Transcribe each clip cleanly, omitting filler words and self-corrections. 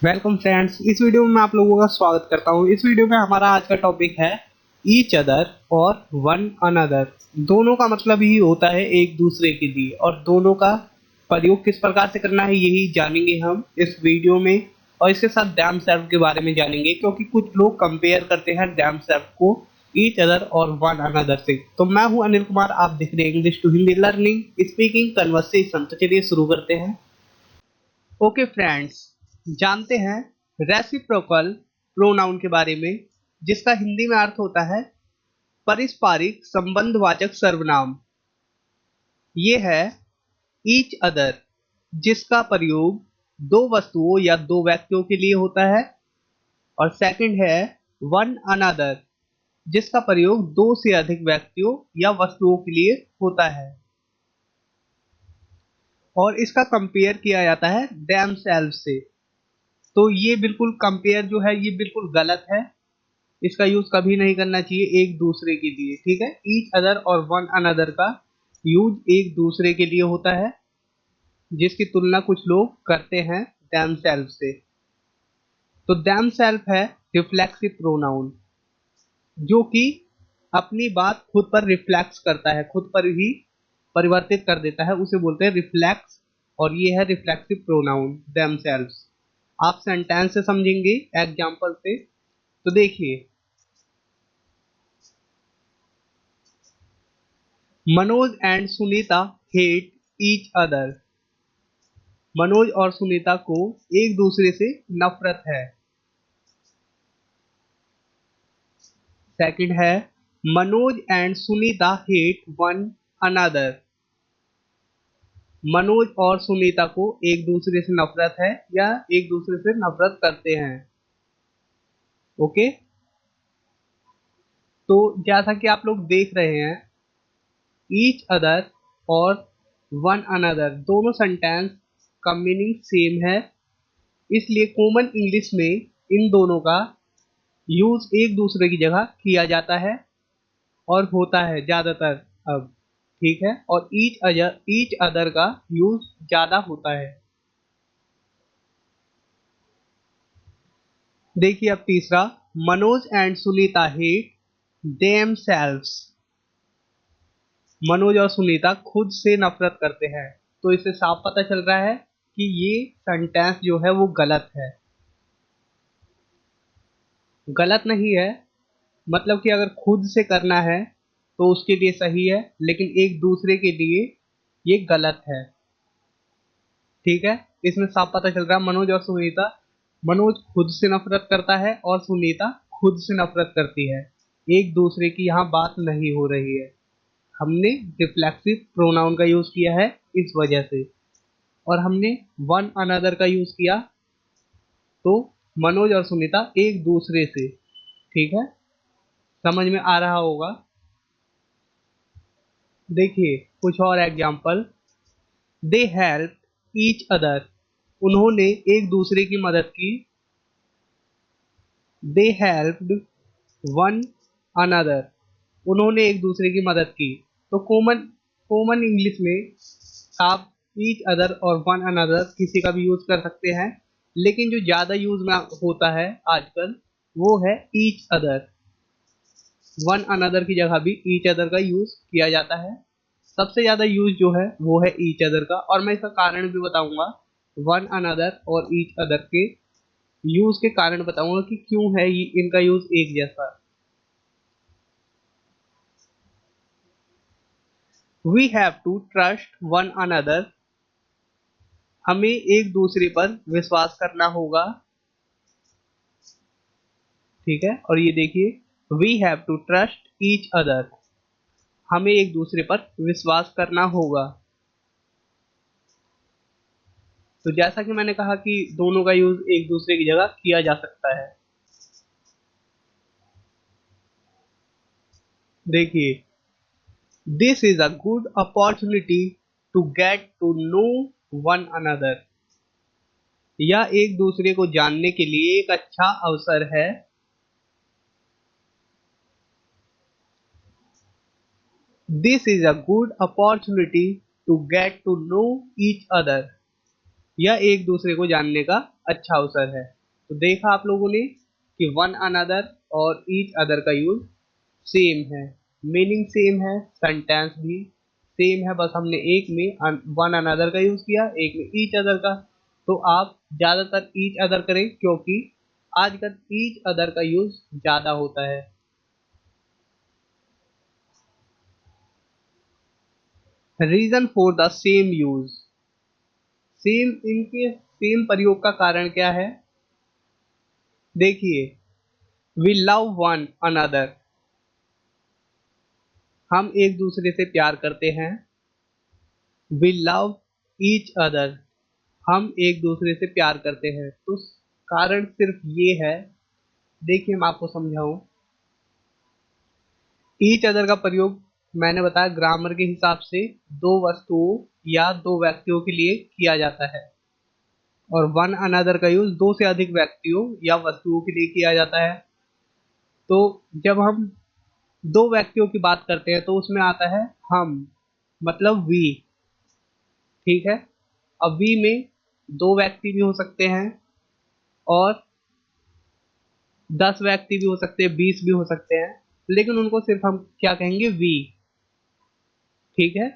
Welcome friends. इस video में मैं आप लोगों का स्वागत करता हूं। इस वीडियो में हमारा आज का टॉपिक है ईच अदर और वन अनदर। दोनों का मतलब ही होता है एक दूसरे के लिए, और दोनों का प्रयोग किस प्रकार से करना है यही जानेंगे हम इस वीडियो में। और इसके साथ डैम सेल्फ के बारे में जानेंगे, क्योंकि कुछ लोग कंपेयर करते हैं डैम सेल्फ को ईच अदर और वन अनदर से। तो मैं हूं अनिल कुमार, आप देख रहे हैं English to Hindi learning speaking conversation. तो चलिए शुरू करते हैं। ओके फ्रेंड्स, जानते हैं रेसिप्रोकल प्रोनाउन के बारे में, जिसका हिंदी में अर्थ होता है पारस्परिक संबंधवाचक सर्वनाम। ये है ईच अदर, जिसका प्रयोग दो वस्तुओं या दो व्यक्तियों के लिए होता है। और सेकंड है वन अनदर, जिसका प्रयोग दो से अधिक व्यक्तियों या वस्तुओं के लिए होता है। और इसका कंपेयर किया जाता है देम सेल्फ से। तो ये बिल्कुल कंपेयर जो है ये बिल्कुल गलत है। इसका यूज कभी नहीं करना चाहिए एक दूसरे के लिए, ठीक है। ईच अदर और वन अनदर का यूज एक दूसरे के लिए होता है, जिसकी तुलना कुछ लोग करते हैं देम सेल्फ से। तो देम सेल्फ है रिफ्लेक्सिव प्रोनाउन, जो कि अपनी बात खुद पर रिफ्लेक्स करता है, खुद पर ही परिवर्तित कर देता है, उसे बोलते हैं रिफ्लेक्स। और ये है रिफ्लेक्सिव प्रोनाउन देम सेल्फ। आप सेंटेंस से समझेंगे एग्जाम्पल से। तो देखिए, Manoj and Sunita hate each other. Manoj और सुनीता को एक दूसरे से नफरत है। सेकंड है Manoj and Sunita hate one another. Manoj और सुनीता को एक दूसरे से नफरत है या एक दूसरे से नफरत करते हैं। ओके, तो जैसा कि आप लोग देख रहे हैं, ईच अदर और वन अनदर दोनों सेंटेंस का मीनिंग सेम है, इसलिए कॉमन इंग्लिश में इन दोनों का यूज एक दूसरे की जगह किया जाता है और होता है ज्यादातर अब, ठीक है। और ईच अदर का यूज ज्यादा होता है। देखिए अब तीसरा, Manoj and Sunita hate them selves. Manoj और सुनीता खुद से नफरत करते हैं। तो इससे साफ पता चल रहा है कि ये सेंटेंस जो है वो गलत है। गलत नहीं है, मतलब कि अगर खुद से करना है तो उसके लिए सही है, लेकिन एक दूसरे के लिए ये गलत है, ठीक है। इसमें साफ पता चल रहा है मनोज और सुनीता, मनोज खुद से नफरत करता है और सुनीता खुद से नफरत करती है। एक दूसरे की यहाँ बात नहीं हो रही है। हमने रिफ्लेक्सिव प्रोनाउन का यूज किया है इस वजह से। और हमने वन अनदर का यूज किया, तो मनोज और सुनीता एक दूसरे से, ठीक है। समझ में आ रहा होगा। देखिए कुछ और example. They help each other, उन्होंने एक दूसरे की मदद की। दे हेल्प्ड वन अनदर, उन्होंने एक दूसरे की मदद की। तो कॉमन कॉमन इंग्लिश में आप ईच अदर और वन अनदर किसी का भी यूज कर सकते हैं, लेकिन जो ज्यादा यूज में होता है आजकल वो है ईच अदर। वन अनदर की जगह भी ईच अदर का यूज किया जाता है। सबसे ज्यादा यूज जो है वो है ईच अदर का, और मैं इसका कारण भी बताऊंगा। वन अनदर और ईच अदर के यूज के कारण बताऊंगा कि क्यों है ये इनका यूज एक जैसा। We have to trust one another, हमें एक दूसरे पर विश्वास करना होगा, ठीक है। और ये देखिए we have to trust each other, हमें एक दूसरे पर विश्वास करना होगा। तो जैसा कि मैंने कहा कि दोनों का यूज एक दूसरे की जगह किया जा सकता है। देखिए, this is a good opportunity to get to know one another, यह एक दूसरे को जानने के लिए एक अच्छा अवसर है। This is a good opportunity to get to know each other, यह एक दूसरे को जानने का अच्छा अवसर है। तो देखा आप लोगों ने कि वन अनदर और ईच अदर का यूज सेम है, मीनिंग सेम है, सेंटेंस भी सेम है, बस हमने एक में वन अनदर का यूज किया, एक में ईच अदर का। तो आप ज्यादातर ईच अदर करें क्योंकि आजकल ईच अदर का यूज ज्यादा होता है। Reason for the same use, same इनके सेम प्रयोग का कारण क्या है? देखिए, वी लव वन अनदर, हम एक दूसरे से प्यार करते हैं। वी लव ईच अदर, हम एक दूसरे से प्यार करते हैं। तो कारण सिर्फ ये है, देखिए मैं आपको समझाऊं। ईच अदर का प्रयोग मैंने बताया ग्रामर के हिसाब से दो वस्तुओं या दो व्यक्तियों के लिए किया जाता है, और वन अनदर का यूज दो से अधिक व्यक्तियों या वस्तुओं के लिए किया जाता है। तो जब हम दो व्यक्तियों की बात करते हैं तो उसमें आता है हम, मतलब वी, ठीक है। अब वी में दो व्यक्ति भी हो सकते हैं और 10 व्यक्ति भी हो सकते हैं, 20 भी हो सकते हैं, लेकिन उनको सिर्फ हम क्या कहेंगे? वी, ठीक है।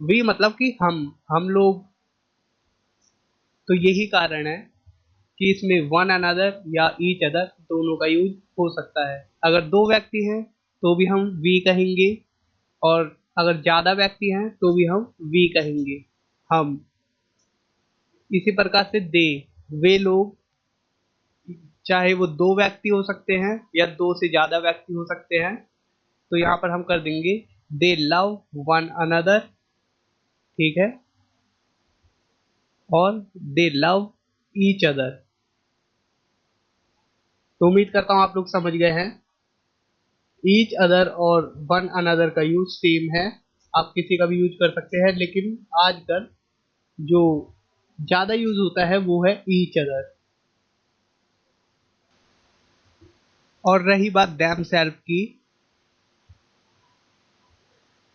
वी मतलब कि हम लोग। तो यही कारण है कि इसमें वन अनदर या ईच अदर दोनों का यूज हो सकता है। अगर दो व्यक्ति हैं तो भी हम वी कहेंगे, और अगर ज्यादा व्यक्ति हैं तो भी हम वी कहेंगे, हम। इसी प्रकार से दे, वे लोग, चाहे वो दो व्यक्ति हो सकते हैं या दो से ज्यादा व्यक्ति हो सकते हैं, तो यहाँ पर हम कर देंगे दे लव वन अनदर, ठीक है, और दे लव ईच अदर। तो उम्मीद करता हूं आप लोग समझ गए हैं। ईच अदर और वन अनदर का यूज सेम है, आप किसी का भी यूज कर सकते हैं, लेकिन आजकल जो ज्यादा यूज होता है वो है ईच अदर। और रही बात दैम सेल्फ की,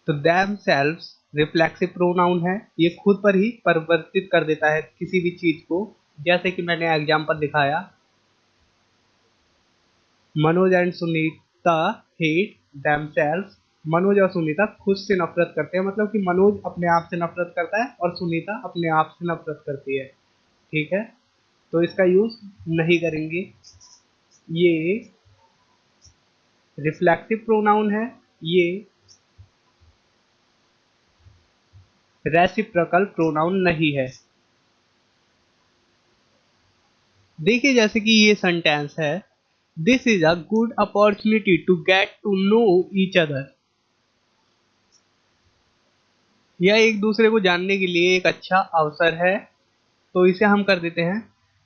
तो दैम सेल्फ रिफ्लेक्सिव प्रोनाउन है, ये खुद पर ही परिवर्तित कर देता है किसी भी चीज को। जैसे कि मैंने एग्जांपल दिखाया, Manoj and Sunita hate themselves, Manoj और सुनीता खुद से नफरत करते हैं, मतलब कि मनोज अपने आप से नफरत करता है और सुनीता अपने आप से नफरत करती है, ठीक है। तो इसका यूज नहीं करेंगे, ये रिफ्लेक्सिव प्रोनाउन है, ये रेसिप्रोकल प्रोनाउन नहीं है। देखिए जैसे कि ये सेंटेंस है, this is a good opportunity to get to know each other, यह एक दूसरे को जानने के लिए एक अच्छा अवसर है। तो इसे हम कर देते हैं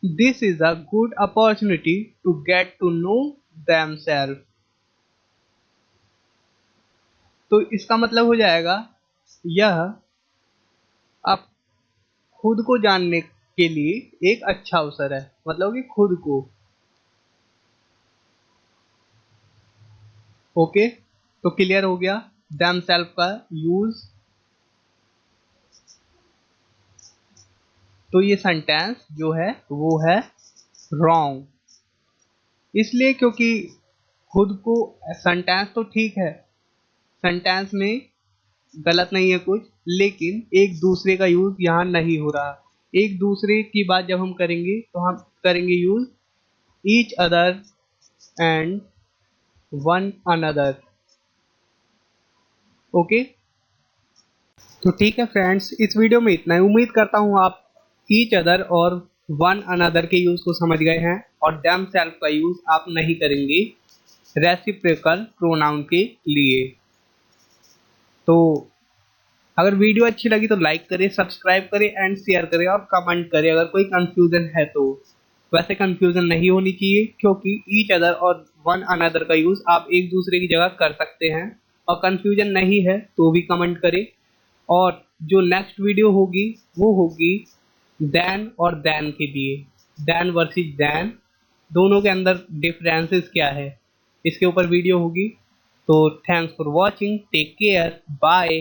this is a good opportunity to get to know themself. तो इसका मतलब हो जाएगा यह आप खुद को जानने के लिए एक अच्छा अवसर है, मतलब कि खुद को। ओके, तो क्लियर हो गया दैम सेल्फ का यूज। तो ये सेंटेंस जो है वो है रॉन्ग, इसलिए क्योंकि खुद को, सेंटेंस तो ठीक है, सेंटेंस में गलत नहीं है कुछ, लेकिन एक दूसरे का यूज यहाँ नहीं हो रहा। एक दूसरे की बात जब हम करेंगे तो हम करेंगे use each other and one another. Okay, तो ठीक है फ्रेंड्स, इस वीडियो में इतना ही। उम्मीद करता हूँ आप ईच अदर और वन अनदर के यूज को समझ गए हैं, और डैम सेल्फ का यूज आप नहीं करेंगे रेसिप्रोकल प्रोनाउन के लिए। तो अगर वीडियो अच्छी लगी तो लाइक करें, सब्सक्राइब करें एंड शेयर करें, और कमेंट करें अगर कोई कंफ्यूजन है तो। वैसे कंफ्यूजन नहीं होनी चाहिए, क्योंकि ईच अदर और वन अनदर का यूज आप एक दूसरे की जगह कर सकते हैं, और कंफ्यूजन नहीं है तो भी कमेंट करें। और जो नेक्स्ट वीडियो होगी वो होगी देन और देन के लिए, देन वर्सेस देन, दोनों के अंदर डिफरेंसेस क्या है, इसके ऊपर वीडियो होगी। तो thanks for watching, take care, bye.